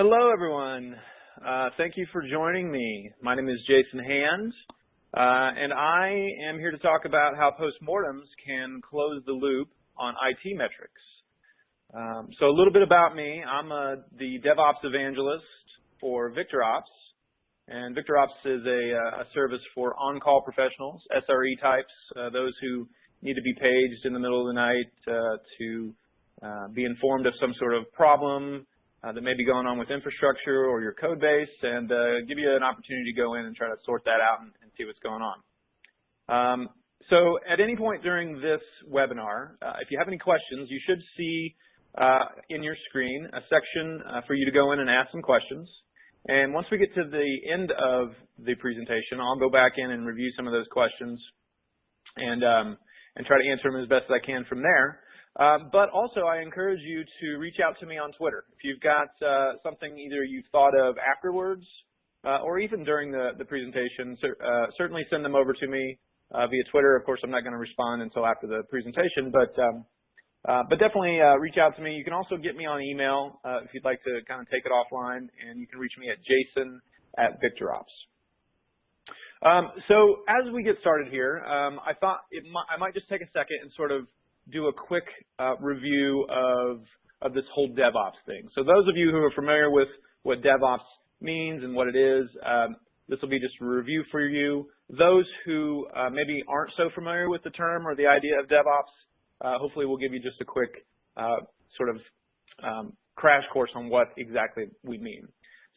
Hello, everyone. Thank you for joining me. My name is Jason Hand, and I am here to talk about how Post-Mortems can close the loop on IT metrics. So a little bit about me. I'm the DevOps evangelist for VictorOps, and VictorOps is a service for on-call professionals, SRE types, those who need to be paged in the middle of the night to be informed of some sort of problem that may be going on with infrastructure or your code base, and give you an opportunity to go in and try to sort that out and see what's going on. So at any point during this webinar, if you have any questions, you should see in your screen a section for you to go in and ask some questions. And once we get to the end of the presentation, I'll go back in and review some of those questions and try to answer them as best as I can from there. But also, I encourage you to reach out to me on Twitter. If you've got something either you've thought of afterwards or even during the presentation, certainly send them over to me via Twitter. Of course, I'm not going to respond until after the presentation, but definitely reach out to me. You can also get me on email if you'd like to kind of take it offline, and you can reach me at jason@VictorOps. So as we get started here, I thought I might just take a second and sort of do a quick review of this whole DevOps thing. So those of you who are familiar with what DevOps means and what it is, this will be just a review for you. Those who maybe aren't so familiar with the term or the idea of DevOps, hopefully we'll give you just a quick sort of crash course on what exactly we mean.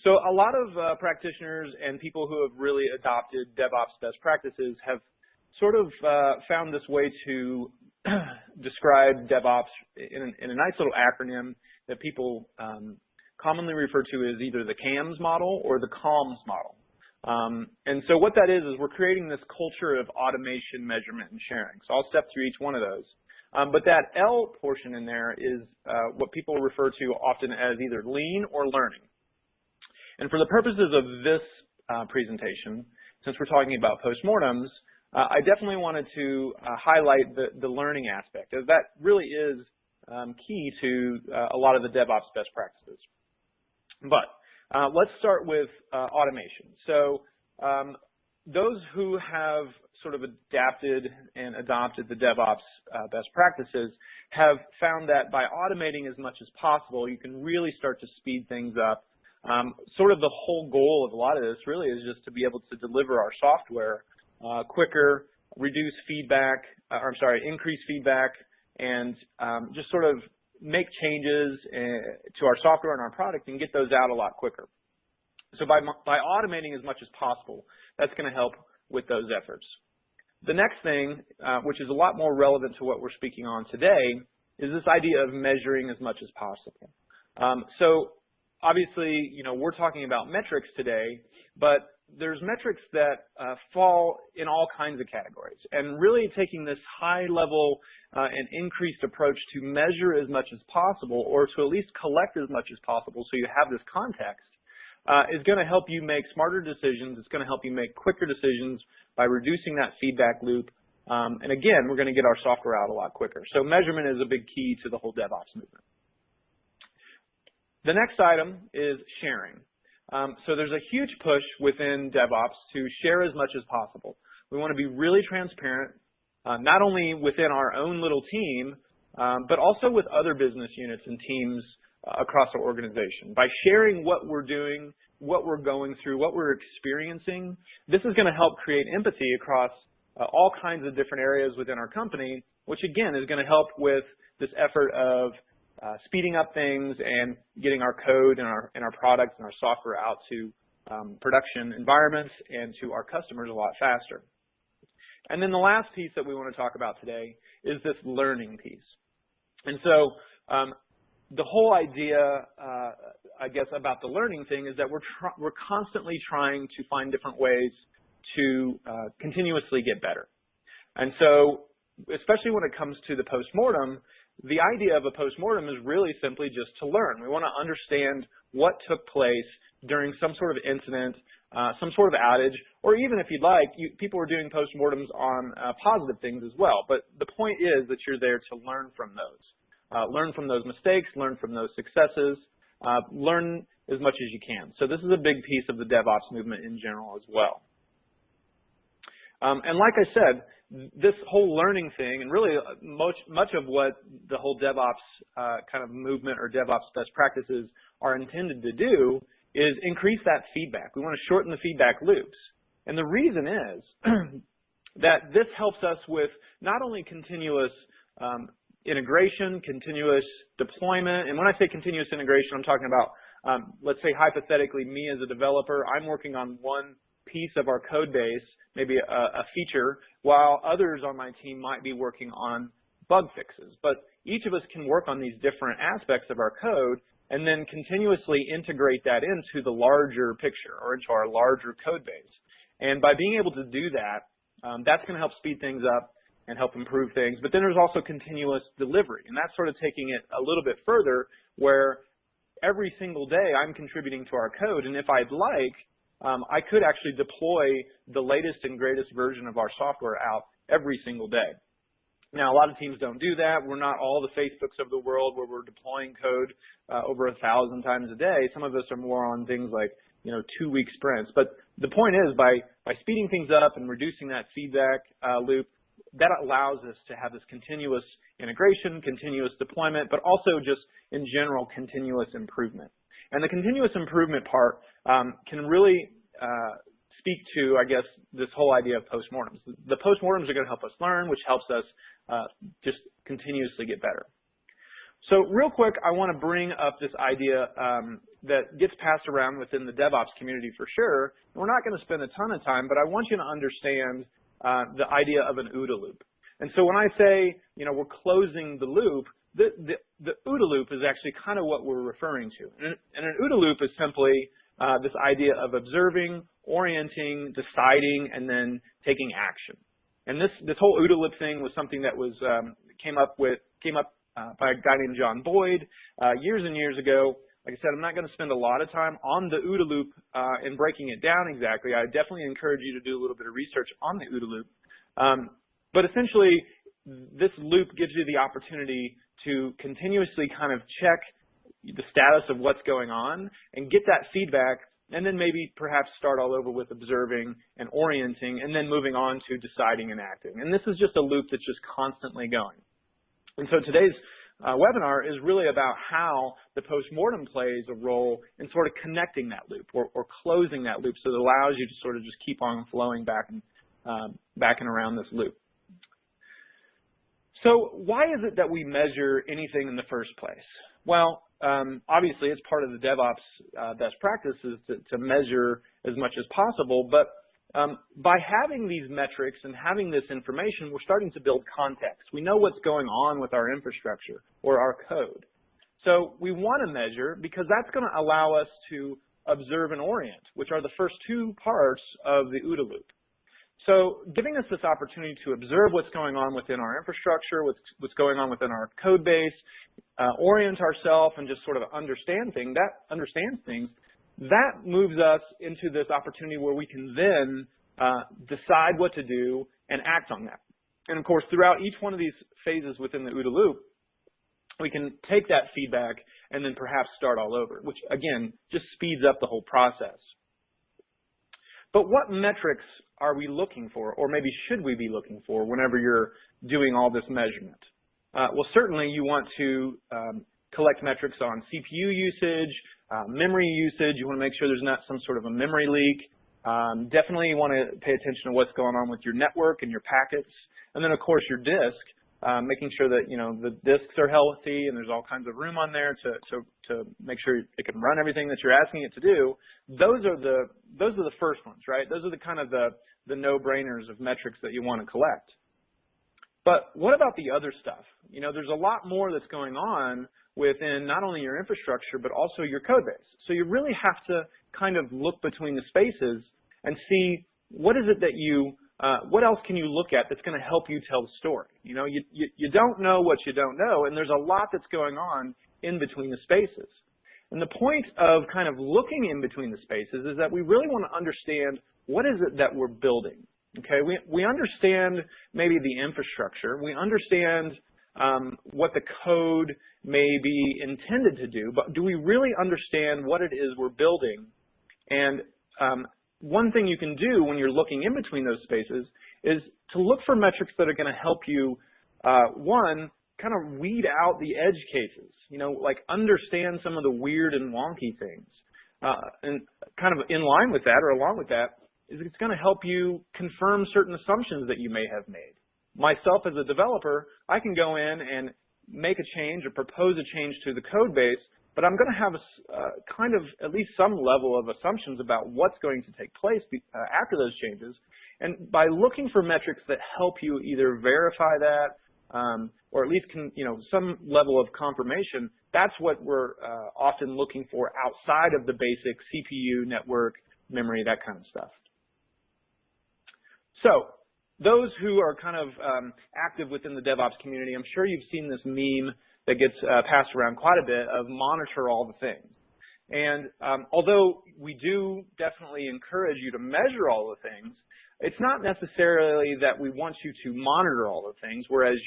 So a lot of practitioners and people who have really adopted DevOps best practices have sort of found this way to describe DevOps in a nice little acronym that people commonly refer to as either the CAMS model or the CALMS model. And so what that is we're creating this culture of automation, measurement, and sharing. So I'll step through each one of those. But that L portion in there is what people refer to often as either lean or learning. And for the purposes of this presentation, since we're talking about postmortems, I definitely wanted to highlight the learning aspect, as that really is key to a lot of the DevOps best practices. But let's start with automation. So those who have sort of adapted and adopted the DevOps best practices have found that by automating as much as possible, you can really start to speed things up. Sort of the whole goal of a lot of this really is just to be able to deliver our software quicker, reduce feedback, increase feedback, and just sort of make changes to our software and our product and get those out a lot quicker. So by automating as much as possible, that's going to help with those efforts. The next thing, which is a lot more relevant to what we're speaking on today, is this idea of measuring as much as possible. So obviously, we're talking about metrics today, but there's metrics that fall in all kinds of categories, and really taking this high level and increased approach to measure as much as possible, or to at least collect as much as possible so you have this context, is going to help you make smarter decisions. It's going to help you make quicker decisions by reducing that feedback loop. And again, we're going to get our software out a lot quicker. So measurement is a big key to the whole DevOps movement. The next item is sharing. So there's a huge push within DevOps to share as much as possible. We want to be really transparent, not only within our own little team, but also with other business units and teams across our organization. By sharing what we're doing, what we're going through, what we're experiencing, this is going to help create empathy across all kinds of different areas within our company, which again is going to help with this effort of speeding up things and getting our code and our products and our software out to production environments and to our customers a lot faster. And then the last piece that we want to talk about today is this learning piece. And so the whole idea, I guess, about the learning thing is that we're constantly trying to find different ways to continuously get better. And so especially when it comes to the postmortem, the idea of a postmortem is really simply just to learn. We want to understand what took place during some sort of incident, some sort of outage, or even if you'd like, people are doing postmortems on positive things as well. But the point is that you're there to learn from those. Learn from those mistakes, learn from those successes, learn as much as you can. So this is a big piece of the DevOps movement in general as well. And like I said, this whole learning thing, and really much of what the whole DevOps kind of movement or DevOps best practices are intended to do is increase that feedback. We want to shorten the feedback loops. And the reason is that this helps us with not only continuous integration, continuous deployment, and when I say continuous integration, I'm talking about, let's say hypothetically, me as a developer, I'm working on one piece of our code base, maybe a feature, while others on my team might be working on bug fixes. But each of us can work on these different aspects of our code and then continuously integrate that into the larger picture or into our larger code base. And by being able to do that, that's going to help speed things up and help improve things. But then there's also continuous delivery, and that's sort of taking it a little bit further, where every single day I'm contributing to our code, and if I'd like, I could actually deploy the latest and greatest version of our software out every single day. Now, a lot of teams don't do that. We're not all the Facebooks of the world where we're deploying code over 1,000 times a day. Some of us are more on things like, 2-week sprints. But the point is, by speeding things up and reducing that feedback loop, that allows us to have this continuous integration, continuous deployment, but also just in general continuous improvement. And the continuous improvement part can really speak to, I guess, this whole idea of postmortems. The postmortems are going to help us learn, which helps us just continuously get better. So real quick, I want to bring up this idea that gets passed around within the DevOps community for sure. We're not going to spend a ton of time, but I want you to understand the idea of an OODA loop. And so when I say, we're closing the loop, the OODA loop is actually kind of what we're referring to. And an OODA loop is simply this idea of observing, orienting, deciding, and then taking action. And this whole OODA loop thing was something that was came up by a guy named John Boyd years and years ago. Like I said, I'm not going to spend a lot of time on the OODA loop and breaking it down exactly. I definitely encourage you to do a little bit of research on the OODA loop. But essentially, this loop gives you the opportunity to continuously kind of check the status of what's going on and get that feedback, and then maybe perhaps start all over with observing and orienting, and then moving on to deciding and acting. And this is just a loop that's just constantly going. And so today's webinar is really about how the postmortem plays a role in sort of connecting that loop or closing that loop, so it allows you to sort of just keep on flowing back and around this loop. So why is it that we measure anything in the first place? Well, obviously it's part of the DevOps best practices to measure as much as possible, but by having these metrics and having this information, we're starting to build context. We know what's going on with our infrastructure or our code. So we want to measure because that's going to allow us to observe and orient, which are the first two parts of the OODA loop. So giving us this opportunity to observe what's going on within our infrastructure, what's going on within our code base, orient ourselves and just sort of understand things, that moves us into this opportunity where we can then decide what to do and act on that. And of course, throughout each one of these phases within the OODA loop, we can take that feedback and then perhaps start all over, which again, just speeds up the whole process. But what metrics are we looking for, or maybe should we be looking for whenever you're doing all this measurement? Well, certainly you want to collect metrics on CPU usage, memory usage. You want to make sure there's not some sort of a memory leak. Definitely you want to pay attention to what's going on with your network and your packets. And then, of course, your disk, making sure that, the disks are healthy and there's all kinds of room on there to make sure it can run everything that you're asking it to do. Those are the first ones, right? Those are the kind of the no-brainers of metrics that you want to collect. But what about the other stuff? There's a lot more that's going on within not only your infrastructure, but also your code base. So you really have to kind of look between the spaces and see what is it that what else can you look at that's going to help you tell the story? You don't know what you don't know, and there's a lot that's going on in between the spaces. And the point of kind of looking in between the spaces is that we really want to understand what is it that we're building. Okay, we understand maybe the infrastructure. We understand what the code may be intended to do, but do we really understand what it is we're building? And one thing you can do when you're looking in between those spaces is to look for metrics that are going to help you, one, kind of weed out the edge cases, like understand some of the weird and wonky things. And kind of in line with that or along with that is it's going to help you confirm certain assumptions that you may have made. Myself as a developer, I can go in and make a change or propose a change to the code base, but I'm going to have kind of at least some level of assumptions about what's going to take place after those changes. And by looking for metrics that help you either verify that or at least some level of confirmation, that's what we're often looking for outside of the basic CPU, network, memory, that kind of stuff. So those who are kind of active within the DevOps community, I'm sure you've seen this meme that gets passed around quite a bit of monitor all the things. And although we do definitely encourage you to measure all the things, it's not necessarily that we want you to monitor all the things, whereas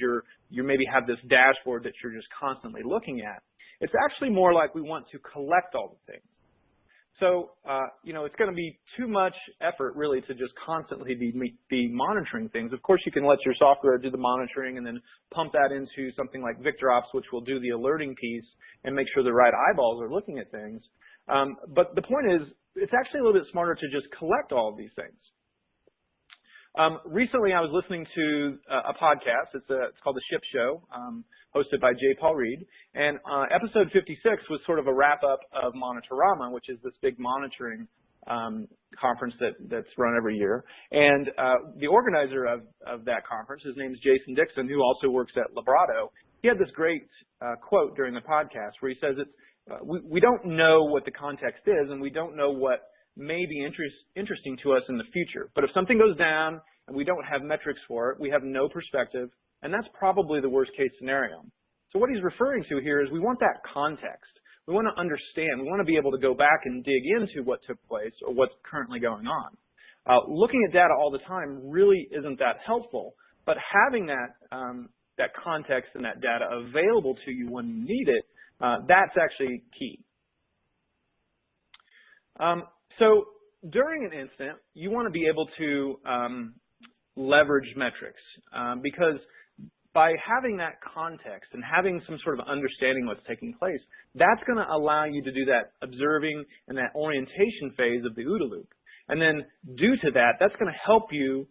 you maybe have this dashboard that you're just constantly looking at. It's actually more like we want to collect all the things. So, it's going to be too much effort really to just constantly be monitoring things. Of course, you can let your software do the monitoring and then pump that into something like VictorOps, which will do the alerting piece and make sure the right eyeballs are looking at things. But the point is, it's actually a little bit smarter to just collect all of these things. Recently, I was listening to a podcast. It's called The Ship Show, hosted by J. Paul Reed. And episode 56 was sort of a wrap-up of Monitorama, which is this big monitoring conference that's run every year. And the organizer of that conference, his name is Jason Dixon, who also works at Librado. He had this great quote during the podcast where he says, we don't know what the context is, and we don't know what may be interesting to us in the future. But if something goes down and we don't have metrics for it, we have no perspective, and that's probably the worst case scenario. So what he's referring to here is we want that context. We want to understand. We want to be able to go back and dig into what took place or what's currently going on. Looking at data all the time really isn't that helpful, but having that context and that data available to you when you need it, that's actually key. So during an incident, you want to be able to leverage metrics because by having that context and having some sort of understanding what's taking place, that's going to allow you to do that observing and that orientation phase of the OODA loop. And then due to that, that's going to help you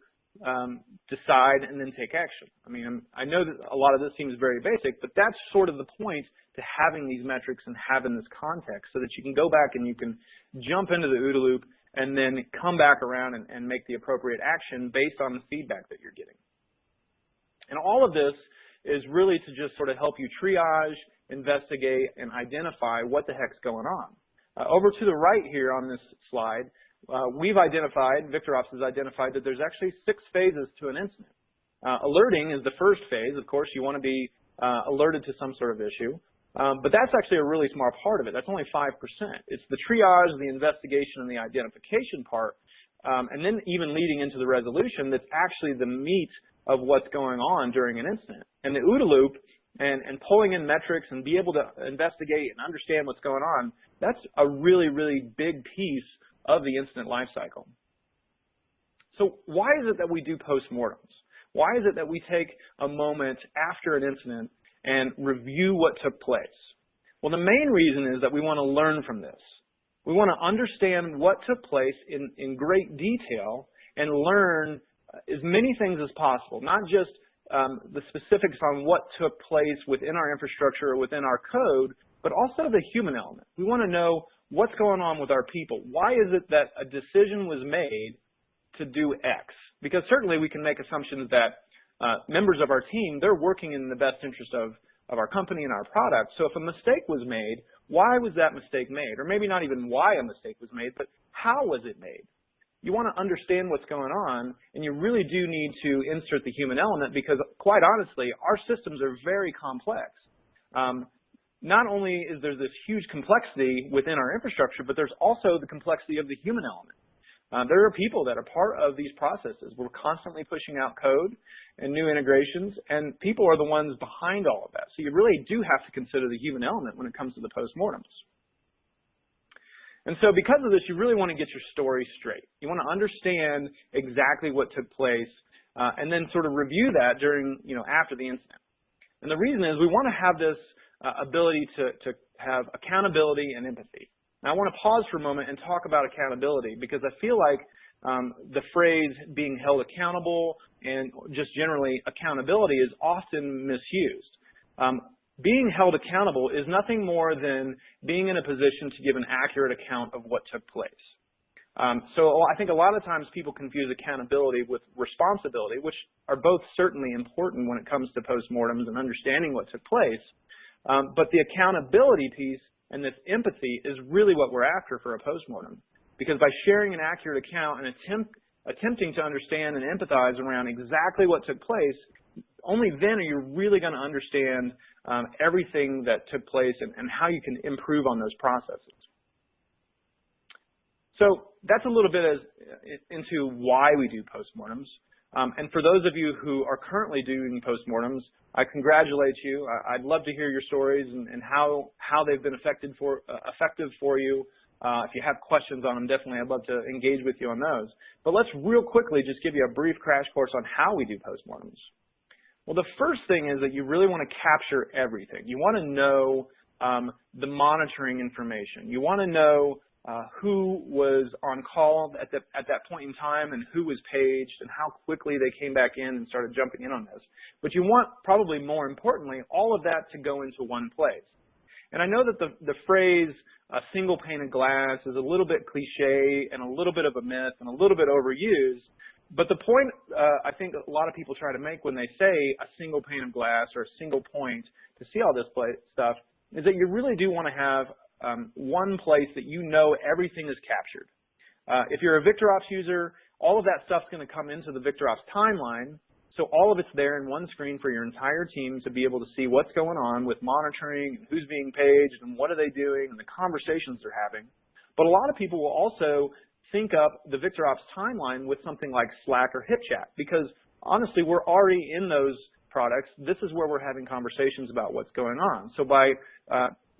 decide and then take action. I mean, I know that a lot of this seems very basic, but that's sort of the point to having these metrics and having this context so that you can go back and you can jump into the OODA loop and then come back around and make the appropriate action based on the feedback that you're getting. And all of this is really to just sort of help you triage, investigate, and identify what the heck's going on. Over to the right here on this slide, we've identified, VictorOps has identified that there's actually 6 phases to an incident. Alerting is the first phase. Of course, you want to be alerted to some sort of issue. But that's actually a really small part of it. That's only 5%. It's the triage, the investigation, and the identification part, and then even leading into the resolution that's actually the meat of what's going on during an incident. And the OODA loop and pulling in metrics and be able to investigate and understand what's going on, that's a really, really big piece of the incident lifecycle. So why is it that we do postmortems? Why is it that we take a moment after an incident and review what took place? Well, the main reason is that we want to learn from this. We want to understand what took place in great detail and learn as many things as possible, not just the specifics on what took place within our infrastructure or within our code, but also the human element. We want to know what's going on with our people. Why is it that a decision was made to do X? Because certainly we can make assumptions that members of our team, they're working in the best interest of our company and our product. So if a mistake was made, why was that mistake made? Or maybe not even why a mistake was made, but how was it made? You want to understand what's going on, and you really do need to insert the human element because, quite honestly, our systems are very complex. Not only is there this huge complexity within our infrastructure, but there's also the complexity of the human element. There are people that are part of these processes. We're constantly pushing out code and new integrations, and people are the ones behind all of that. So you really do have to consider the human element when it comes to the postmortems. And so because of this, you really want to get your story straight. You want to understand exactly what took place, and then sort of review that during, after the incident. And the reason is we want to have this ability to have accountability and empathy. Now I want to pause for a moment and talk about accountability, because I feel like the phrase being held accountable and just generally accountability is often misused. Being held accountable is nothing more than being in a position to give an accurate account of what took place. So I think a lot of times people confuse accountability with responsibility, which are both certainly important when it comes to postmortems and understanding what took place. But the accountability piece and this empathy is really what we're after for a postmortem, because by sharing an accurate account and attempting to understand and empathize around exactly what took place, only then are you really going to understand everything that took place and how you can improve on those processes. So that's a little bit into why we do postmortems. And for those of you who are currently doing postmortems, I congratulate you. I'd love to hear your stories and how they've been effective for you. If you have questions on them, definitely I'd love to engage with you on those. But let's real quickly just give you a brief crash course on how we do postmortems. Well, the first thing is that you really want to capture everything. You want to know the monitoring information. You want to know who was on call at that point in time and who was paged and how quickly they came back in and started jumping in on this. But you want, probably more importantly, all of that to go into one place. And I know that the phrase a single pane of glass is a little bit cliche and a little bit of a myth and a little bit overused. But the point I think a lot of people try to make when they say a single pane of glass or a single point to see all this stuff is that you really do want to have one place that you know everything is captured. If you're a VictorOps user, all of that stuff's going to come into the VictorOps timeline, so all of it's there in one screen for your entire team to be able to see what's going on with monitoring and who's being paged and what are they doing and the conversations they're having. But a lot of people will also sync up the VictorOps timeline with something like Slack or HipChat, because honestly, we're already in those products. This is where we're having conversations about what's going on. So by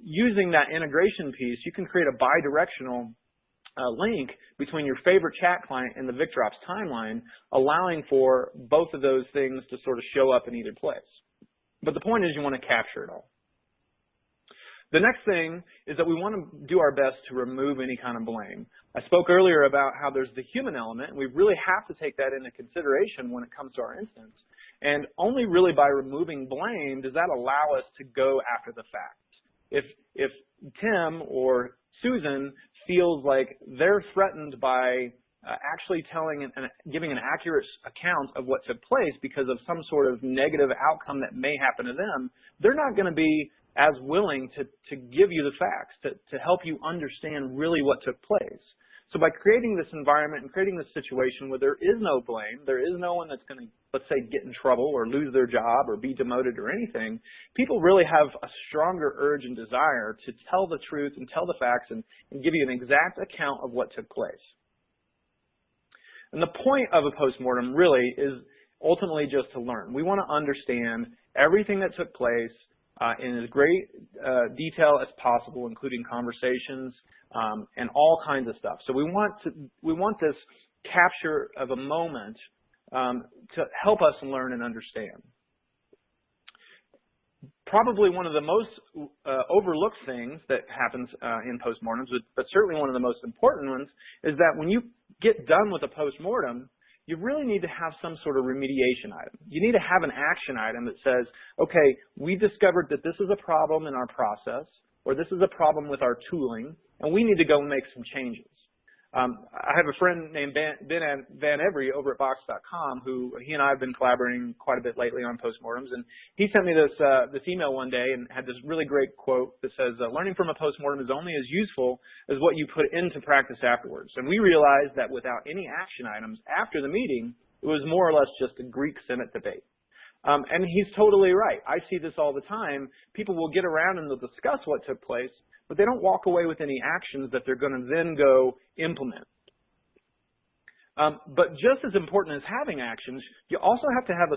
using that integration piece, you can create a bi-directional link between your favorite chat client and the VictorOps timeline, allowing for both of those things to sort of show up in either place. But the point is you want to capture it all. The next thing is that we want to do our best to remove any kind of blame. I spoke earlier about how there's the human element, and we really have to take that into consideration when it comes to our instance. And only really by removing blame does that allow us to go after the facts. If Tim or Susan feels like they're threatened by actually telling and giving an accurate account of what took place because of some sort of negative outcome that may happen to them, they're not going to be as willing to give you the facts, to help you understand really what took place. So by creating this environment and creating this situation where there is no blame, there is no one that's going to, let's say, get in trouble or lose their job or be demoted or anything, people really have a stronger urge and desire to tell the truth and tell the facts and give you an exact account of what took place. And the point of a postmortem really is ultimately just to learn. We want to understand everything that took place in as great detail as possible, including conversations and all kinds of stuff. So we want this capture of a moment to help us learn and understand. Probably one of the most overlooked things that happens in postmortems, but certainly one of the most important ones, is that when you get done with a postmortem, you really need to have some sort of remediation item. You need to have an action item that says, okay, we discovered that this is a problem in our process, or this is a problem with our tooling, and we need to go and make some changes. I have a friend named Ben Van Every over at Box.com who he and I have been collaborating quite a bit lately on postmortems, and he sent me this email one day and had this really great quote that says, learning from a postmortem is only as useful as what you put into practice afterwards. And we realized that without any action items after the meeting, it was more or less just a Greek Senate debate. And he's totally right. I see this all the time. People will get around and they'll discuss what took place, but they don't walk away with any actions that they're going to then go implement. But just as important as having actions, you also have to have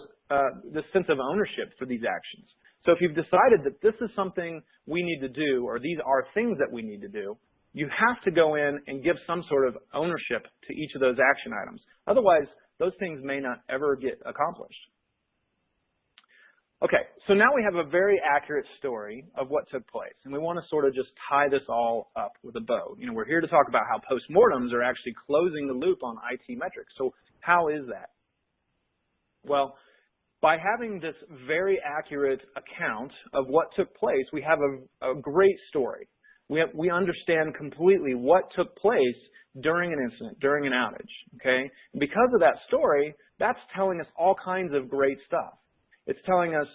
this sense of ownership for these actions. So if you've decided that this is something we need to do, or these are things that we need to do, you have to go in and give some sort of ownership to each of those action items. Otherwise, those things may not ever get accomplished. Okay, so now we have a very accurate story of what took place, and we want to sort of just tie this all up with a bow. You know, we're here to talk about how postmortems are actually closing the loop on IT metrics. So how is that? Well, by having this very accurate account of what took place, we have a great story. We understand completely what took place during an incident, during an outage, okay? And because of that story, that's telling us all kinds of great stuff. It's telling us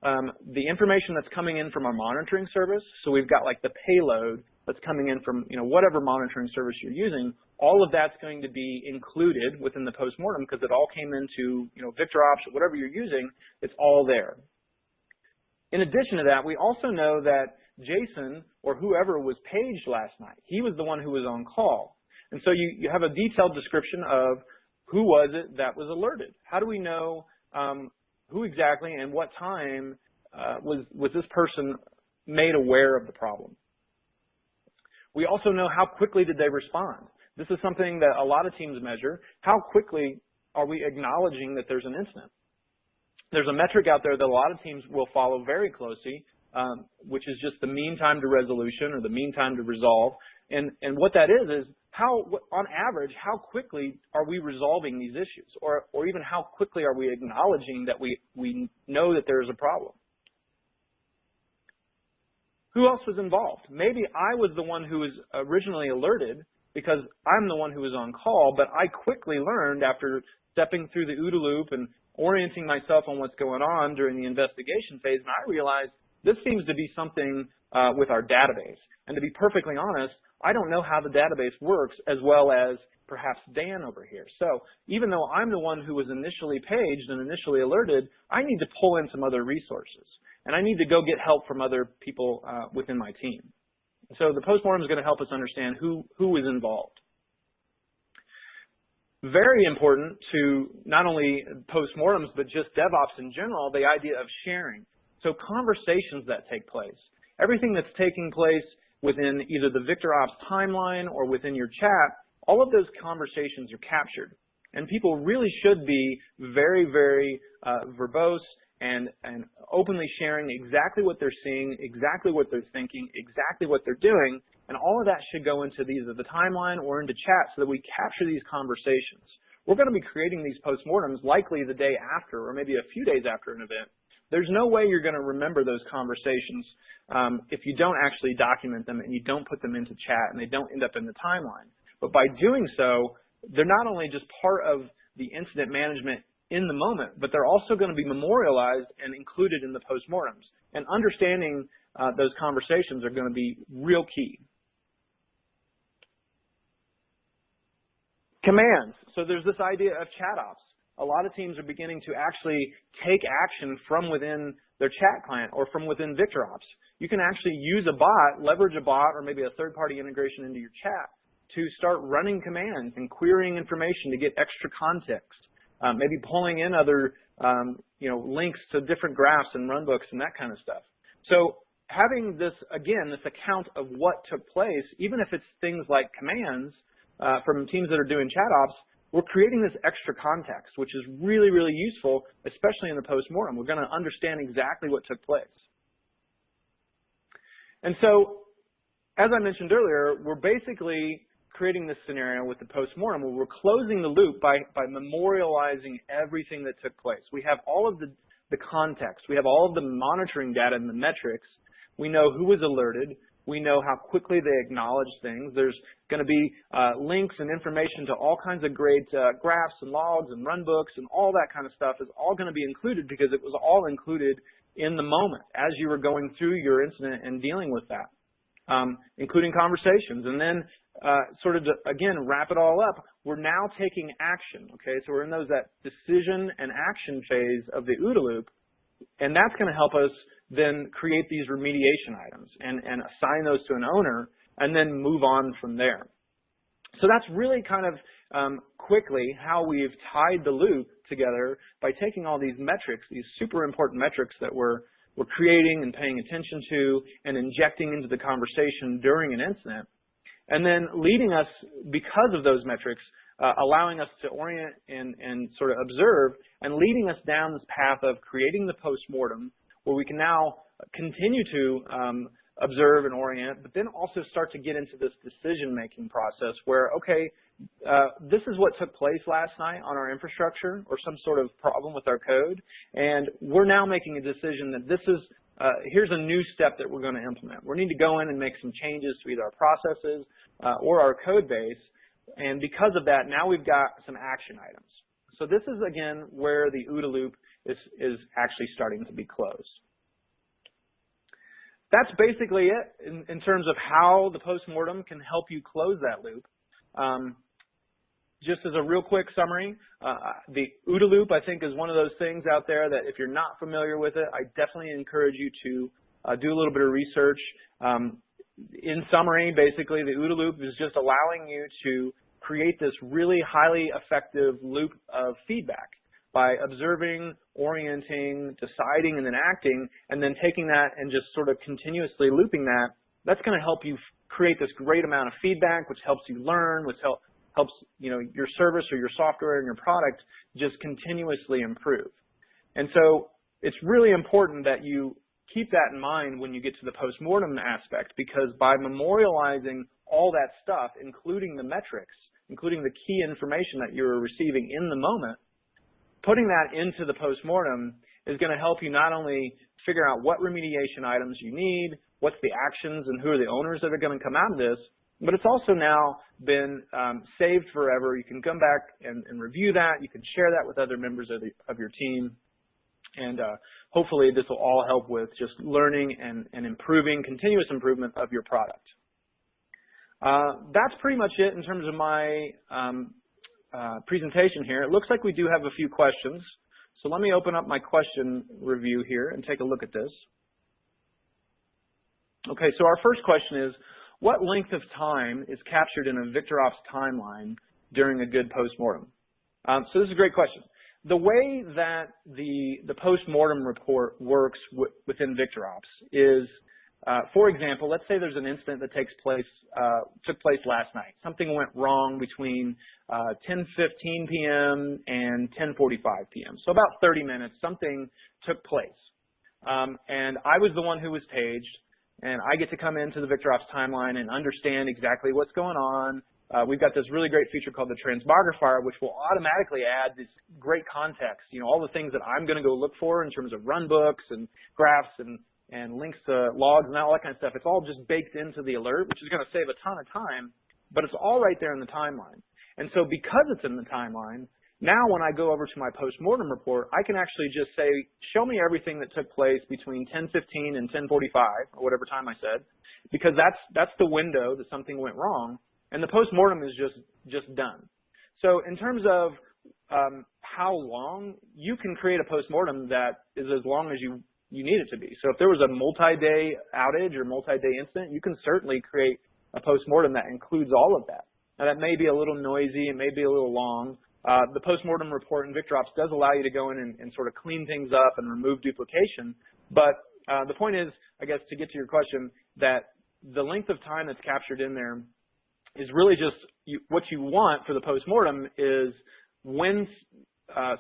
the information that's coming in from our monitoring service. So we've got like the payload that's coming in from, you know, whatever monitoring service you're using. All of that's going to be included within the postmortem because it all came into, you know, VictorOps or whatever you're using. It's all there. In addition to that, we also know that Jason or whoever was paged last night, he was the one who was on call. And so you have a detailed description of who was it that was alerted. How do we know who exactly and what time was this person made aware of the problem? We also know how quickly did they respond. This is something that a lot of teams measure. How quickly are we acknowledging that there's an incident? There's a metric out there that a lot of teams will follow very closely, which is just the mean time to resolution or the mean time to resolve. And what that is how, on average, how quickly are we resolving these issues? Or even how quickly are we acknowledging that we know that there is a problem? Who else was involved? Maybe I was the one who was originally alerted because I'm the one who was on call, but I quickly learned after stepping through the OODA loop and orienting myself on what's going on during the investigation phase, and I realized this seems to be something with our database. And to be perfectly honest, I don't know how the database works as well as perhaps Dan over here. So even though I'm the one who was initially paged and initially alerted, I need to pull in some other resources. And I need to go get help from other people within my team. So the postmortem is going to help us understand who was involved. Very important to not only postmortems, but just DevOps in general, the idea of sharing. So conversations that take place. Everything that's taking place within either the VictorOps timeline or within your chat, all of those conversations are captured. And people really should be very, very verbose and openly sharing exactly what they're seeing, exactly what they're thinking, exactly what they're doing. And all of that should go into either the timeline or into chat so that we capture these conversations. We're going to be creating these postmortems likely the day after or maybe a few days after an event. There's no way you're going to remember those conversations if you don't actually document them and you don't put them into chat and they don't end up in the timeline. But by doing so, they're not only just part of the incident management in the moment, but they're also going to be memorialized and included in the postmortems. And understanding those conversations are going to be real key. Commands. So there's this idea of chat ops. A lot of teams are beginning to actually take action from within their chat client or from within VictorOps. You can actually use a bot, leverage a bot or maybe a third-party integration into your chat to start running commands and querying information to get extra context, maybe pulling in other links to different graphs and runbooks and that kind of stuff. So having this, again, this account of what took place, even if it's things like commands from teams that are doing chat ops, we're creating this extra context, which is really, really useful, especially in the postmortem. We're going to understand exactly what took place. And so, as I mentioned earlier, we're basically creating this scenario with the postmortem where we're closing the loop by memorializing everything that took place. We have all of the context. We have all of the monitoring data and the metrics. We know who was alerted. We know how quickly they acknowledge things. There's going to be links and information to all kinds of great graphs and logs and runbooks and all that kind of stuff is all going to be included because it was all included in the moment as you were going through your incident and dealing with that, including conversations. And then sort of to, again, wrap it all up, we're now taking action, okay? So we're in that decision and action phase of the OODA loop, and that's going to help us then create these remediation items and assign those to an owner and then move on from there. So that's really kind of quickly how we've tied the loop together by taking all these metrics, these super important metrics that we're creating and paying attention to and injecting into the conversation during an incident, and then leading us, because of those metrics, allowing us to orient and sort of observe, and leading us down this path of creating the post-mortem, where we can now continue to observe and orient, but then also start to get into this decision-making process where, okay, this is what took place last night on our infrastructure or some sort of problem with our code, and we're now making a decision that this is, here's a new step that we're going to implement. We need to go in and make some changes to either our processes or our code base, and because of that, now we've got some action items. So this is, again, where the OODA loop is actually starting to be closed. That's basically it in terms of how the postmortem can help you close that loop. Just as a real quick summary, the OODA loop, I think, is one of those things out there that if you're not familiar with it, I definitely encourage you to do a little bit of research. In summary, basically, the OODA loop is just allowing you to create this really highly effective loop of feedback by observing, orienting, deciding, and then acting, and then taking that and just sort of continuously looping that. That's going to help you create this great amount of feedback, which helps you learn, which helps your service or your software and your product just continuously improve. And so it's really important that you keep that in mind when you get to the postmortem aspect, because by memorializing all that stuff, including the metrics, including the key information that you're receiving in the moment, putting that into the postmortem is going to help you not only figure out what remediation items you need, what's the actions, and who are the owners that are going to come out of this, but it's also now been saved forever. You can come back and review that. You can share that with other members of your team. And hopefully this will all help with just learning and improving, continuous improvement of your product. That's pretty much it in terms of my presentation here. It looks like we do have a few questions. So let me open up my question review here and take a look at this. Okay, so our first question is, what length of time is captured in a VictorOps timeline during a good postmortem? So this is a great question. The way that the postmortem report works within VictorOps is, for example, let's say there's an incident that took place last night. Something went wrong between 10:15 p.m. and 10:45 p.m. So about 30 minutes, something took place. And I was the one who was paged, and I get to come into the VictorOps timeline and understand exactly what's going on. We've got this really great feature called the transmogrifier, which will automatically add this great context, all the things that I'm going to go look for in terms of runbooks and graphs and links to logs and all that kind of stuff. It's all just baked into the alert, which is going to save a ton of time, but it's all right there in the timeline. And so because it's in the timeline, now when I go over to my postmortem report, I can actually just say, show me everything that took place between 10:15 and 10:45, or whatever time I said, because that's the window that something went wrong, and the postmortem is just done. So in terms of how long, you can create a postmortem that is as long as you need it to be. So if there was a multi-day outage or multi-day incident, you can certainly create a postmortem that includes all of that. Now that may be a little noisy, it may be a little long. The postmortem report in VictorOps does allow you to go in and sort of clean things up and remove duplication. But the point is, I guess, to get to your question, that the length of time that's captured in there is really just what you want for the postmortem is when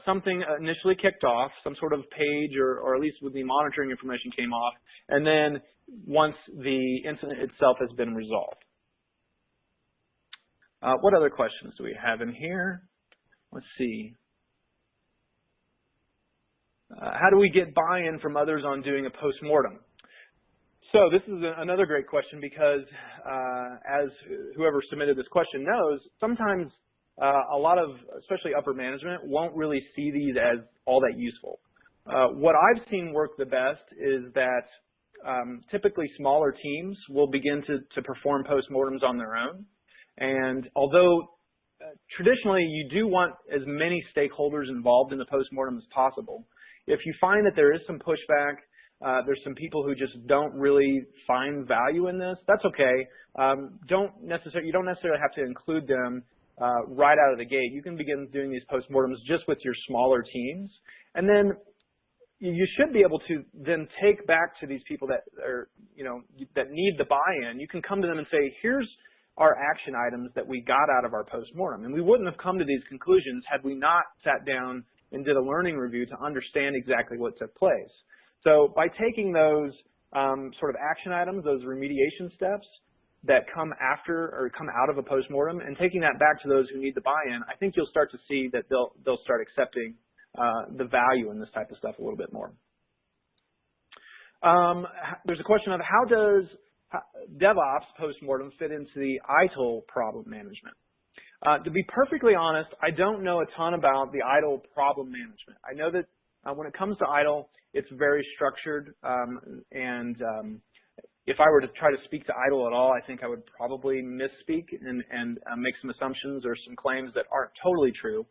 something initially kicked off, some sort of page or at least with the monitoring information came off, and then once the incident itself has been resolved. What other questions do we have in here? Let's see. How do we get buy-in from others on doing a postmortem? So this is another great question because as whoever submitted this question knows, sometimes a lot of, especially upper management, won't really see these as all that useful. What I've seen work the best is that typically smaller teams will begin to perform postmortems on their own. And although traditionally you do want as many stakeholders involved in the postmortem as possible, if you find that there is some pushback, there's some people who just don't really find value in this, that's okay. You don't necessarily have to include them right out of the gate. You can begin doing these postmortems just with your smaller teams, and then you should be able to then take back to these people that are, that need the buy-in. You can come to them and say, here's our action items that we got out of our postmortem. And we wouldn't have come to these conclusions had we not sat down and did a learning review to understand exactly what took place. So by taking those sort of action items, those remediation steps that come after or come out of a postmortem, and taking that back to those who need the buy-in, I think you'll start to see that they'll start accepting the value in this type of stuff a little bit more. There's a question of how does DevOps postmortem fit into the ITIL problem management? To be perfectly honest, I don't know a ton about the ITIL problem management. I know that when it comes to ITIL, it's very structured, and if I were to try to speak to ITIL at all, I think I would probably misspeak and make some assumptions or some claims that aren't totally true.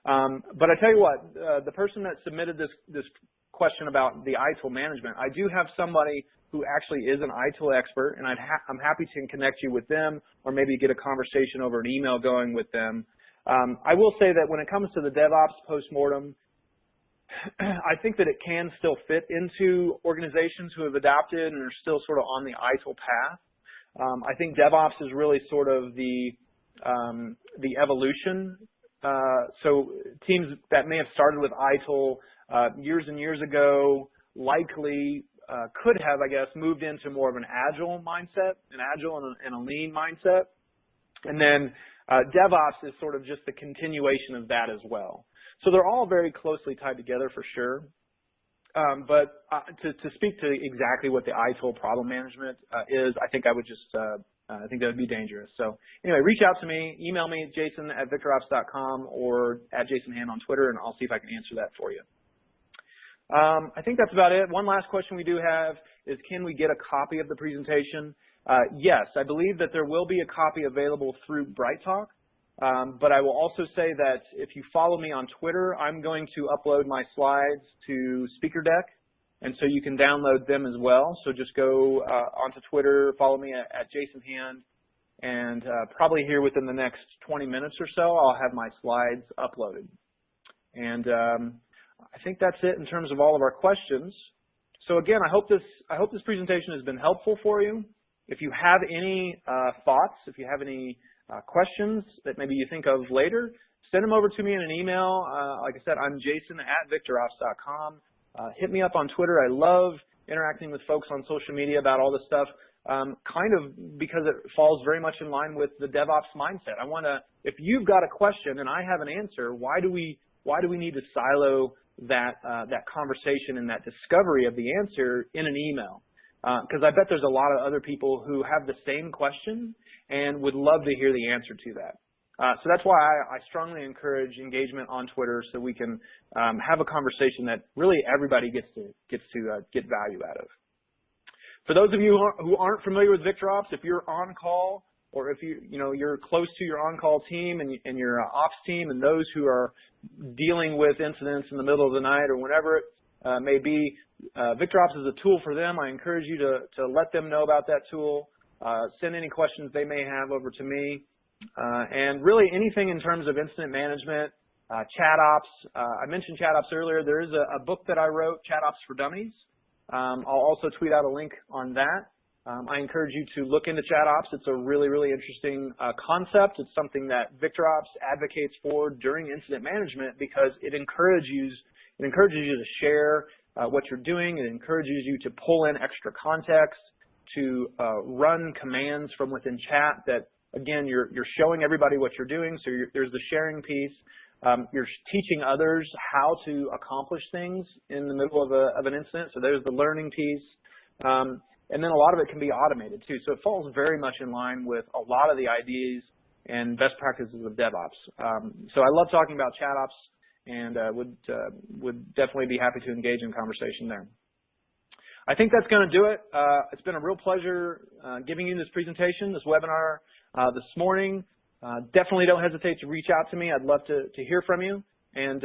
But I tell you what, the person that submitted this question about the ITIL management, I do have somebody who actually is an ITIL expert, and I'm happy to connect you with them, or maybe get a conversation over an email going with them. I will say that when it comes to the DevOps postmortem, I think that it can still fit into organizations who have adapted and are still sort of on the ITIL path. I think DevOps is really sort of the evolution. So teams that may have started with ITIL years and years ago likely could have, I guess, moved into more of an agile mindset, an agile and a lean mindset. And then DevOps is sort of just the continuation of that as well. So they're all very closely tied together for sure. But to speak to exactly what the ITIL problem management is, I think I would just, I think that would be dangerous. So anyway, reach out to me, email me, jason@victorops.com, or @jasonhand on Twitter, and I'll see if I can answer that for you. I think that's about it. One last question we do have is, can we get a copy of the presentation? Yes, I believe that there will be a copy available through BrightTalk. But I will also say that if you follow me on Twitter, I'm going to upload my slides to SpeakerDeck, and so you can download them as well. So just go onto Twitter, follow me at JasonHand, and probably here within the next 20 minutes or so, I'll have my slides uploaded. And I think that's it in terms of all of our questions. So again, I hope this presentation has been helpful for you. If you have any thoughts, if you have any questions that maybe you think of later, send them over to me in an email. Like I said, I'm jason@victorops.com. Hit me up on Twitter. I love interacting with folks on social media about all this stuff, kind of because it falls very much in line with the DevOps mindset. I want to, if you've got a question and I have an answer, why do we need to silo that conversation and that discovery of the answer in an email? Because I bet there's a lot of other people who have the same question and would love to hear the answer to that. So that's why I strongly encourage engagement on Twitter, so we can have a conversation that really everybody gets to get value out of. For those of you who aren't familiar with VictorOps, if you're on call, or if you're close to your on-call team and your ops team, and those who are dealing with incidents in the middle of the night or whenever it may be, VictorOps is a tool for them. I encourage you to let them know about that tool. Send any questions they may have over to me. And really anything in terms of incident management, chat ops. I mentioned chat ops earlier. There is a book that I wrote, Chat Ops for Dummies. I'll also tweet out a link on that. I encourage you to look into chat ops. It's a really, really interesting concept. It's something that VictorOps advocates for during incident management, because it encourages you to share what you're doing. It encourages you to pull in extra context, to run commands from within chat that, again, you're showing everybody what you're doing. So there's the sharing piece. You're teaching others how to accomplish things in the middle of an incident. So there's the learning piece. And then a lot of it can be automated too. So it falls very much in line with a lot of the ideas and best practices of DevOps. So I love talking about chat ops, and would definitely be happy to engage in conversation there. I think that's going to do it. It's been a real pleasure giving you this presentation, this webinar this morning. Definitely don't hesitate to reach out to me. I'd love to hear from you, and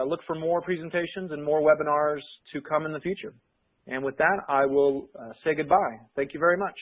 look for more presentations and more webinars to come in the future. And with that, I will say goodbye. Thank you very much.